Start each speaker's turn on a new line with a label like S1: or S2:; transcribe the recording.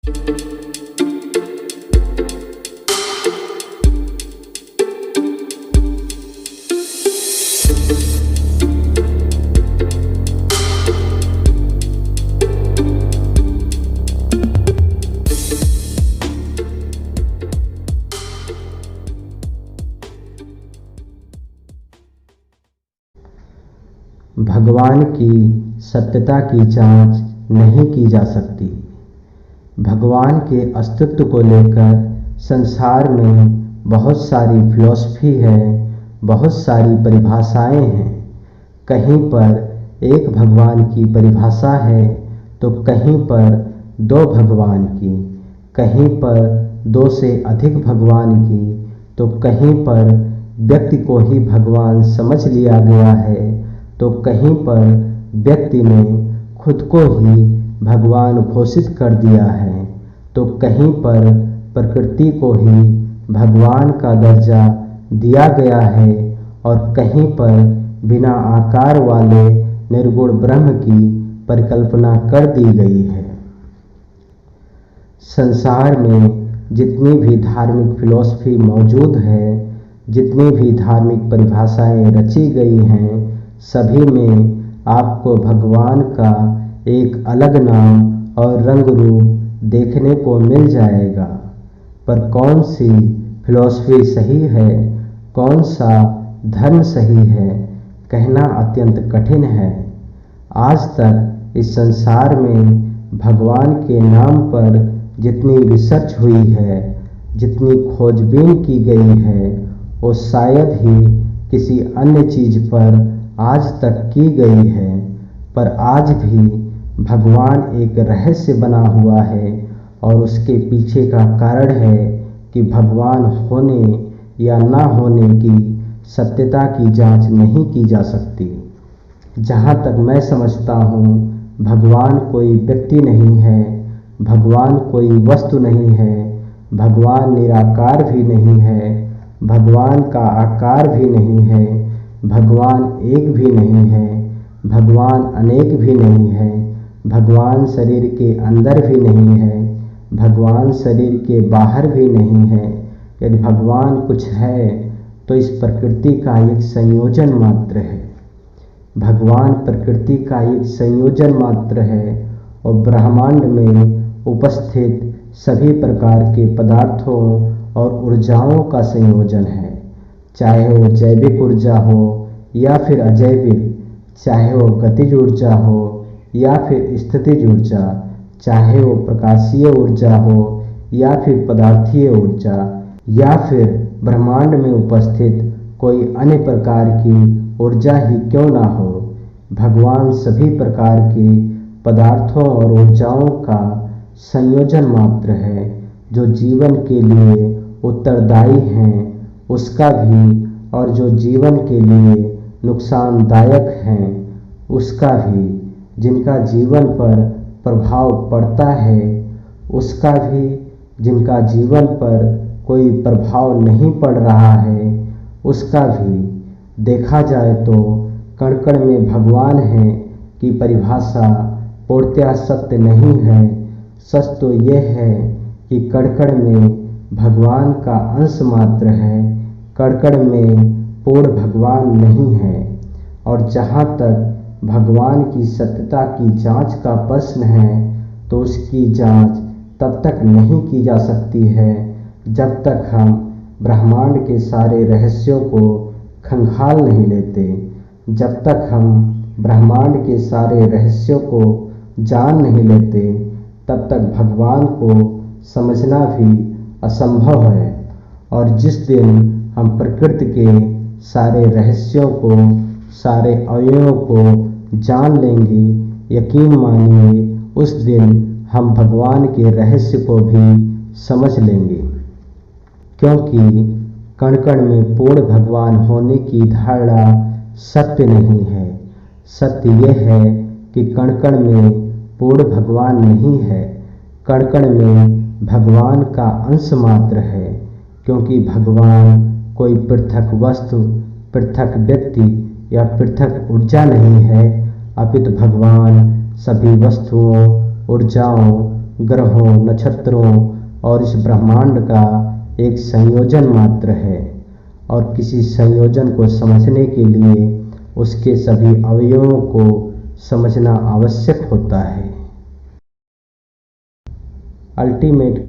S1: भगवान की सत्यता की जांच नहीं की जा सकती। भगवान के अस्तित्व को लेकर संसार में बहुत सारी फिलॉसफी है, बहुत सारी परिभाषाएं हैं। कहीं पर एक भगवान की परिभाषा है तो कहीं पर दो भगवान की, कहीं पर दो से अधिक भगवान की, तो कहीं पर व्यक्ति को ही भगवान समझ लिया गया है, तो कहीं पर व्यक्ति ने खुद को ही भगवान घोषित कर दिया है, तो कहीं पर प्रकृति को ही भगवान का दर्जा दिया गया है और कहीं पर बिना आकार वाले निर्गुण ब्रह्म की परिकल्पना कर दी गई है। संसार में जितनी भी धार्मिक फिलॉसफी मौजूद है, जितनी भी धार्मिक परिभाषाएं रची गई हैं, सभी में आपको भगवान का एक अलग नाम और रंग रूप देखने को मिल जाएगा। पर कौन सी फिलॉसफी सही है, कौन सा धर्म सही है, कहना अत्यंत कठिन है। आज तक इस संसार में भगवान के नाम पर जितनी रिसर्च हुई है, जितनी खोजबीन की गई है, वो शायद ही किसी अन्य चीज पर आज तक की गई है। पर आज भी भगवान एक रहस्य बना हुआ है और उसके पीछे का कारण है कि भगवान होने या ना होने की सत्यता की जांच नहीं की जा सकती। जहाँ तक मैं समझता हूँ, भगवान कोई व्यक्ति नहीं है, भगवान कोई वस्तु नहीं है, भगवान निराकार भी नहीं है, भगवान का आकार भी नहीं है, भगवान एक भी नहीं है, भगवान अनेक भी नहीं है, भगवान शरीर के अंदर भी नहीं है, भगवान शरीर के बाहर भी नहीं है। यदि भगवान कुछ है तो इस प्रकृति का एक संयोजन मात्र है। भगवान प्रकृति का एक संयोजन मात्र है और ब्रह्मांड में उपस्थित सभी प्रकार के पदार्थों और ऊर्जाओं का संयोजन है। चाहे वो जैविक ऊर्जा हो या फिर अजैविक, चाहे वो गतिज ऊर्जा हो या फिर स्थितिज ऊर्जा, चाहे वो प्रकाशीय ऊर्जा हो या फिर पदार्थीय ऊर्जा, या फिर ब्रह्मांड में उपस्थित कोई अन्य प्रकार की ऊर्जा ही क्यों ना हो, भगवान सभी प्रकार के पदार्थों और ऊर्जाओं का संयोजन मात्र है। जो जीवन के लिए उत्तरदायी हैं उसका भी, और जो जीवन के लिए नुकसानदायक हैं उसका भी, जिनका जीवन पर प्रभाव पड़ता है उसका भी, जिनका जीवन पर कोई प्रभाव नहीं पड़ रहा है उसका भी। देखा जाए तो कण कण में भगवान है की परिभाषा पूर्णतः सत्य नहीं है। सच तो यह है कि कण कण में भगवान का अंश मात्र है, कण कण में पूर्ण भगवान नहीं है। और जहाँ तक भगवान की सत्यता की जांच का प्रश्न है तो उसकी जांच तब तक नहीं की जा सकती है जब तक हम ब्रह्मांड के सारे रहस्यों को खंगाल नहीं लेते। जब तक हम ब्रह्मांड के सारे रहस्यों को जान नहीं लेते तब तक भगवान को समझना भी असंभव है। और जिस दिन हम प्रकृति के सारे रहस्यों को, सारे अवयवों को जान लेंगे, यकीन मानिए उस दिन हम भगवान के रहस्य को भी समझ लेंगे। क्योंकि कण कण में पूर्ण भगवान होने की धारणा सत्य नहीं है। सत्य यह है कि कण कण में पूर्ण भगवान नहीं है, कण कण में भगवान का अंश मात्र है। क्योंकि भगवान कोई पृथक वस्तु, पृथक व्यक्ति या पृथक ऊर्जा नहीं है, अपितु भगवान सभी वस्तुओं, ऊर्जाओं, ग्रहों, नक्षत्रों और इस ब्रह्मांड का एक संयोजन मात्र है और किसी संयोजन को समझने के लिए उसके सभी अवयवों को समझना आवश्यक होता है। अल्टीमेट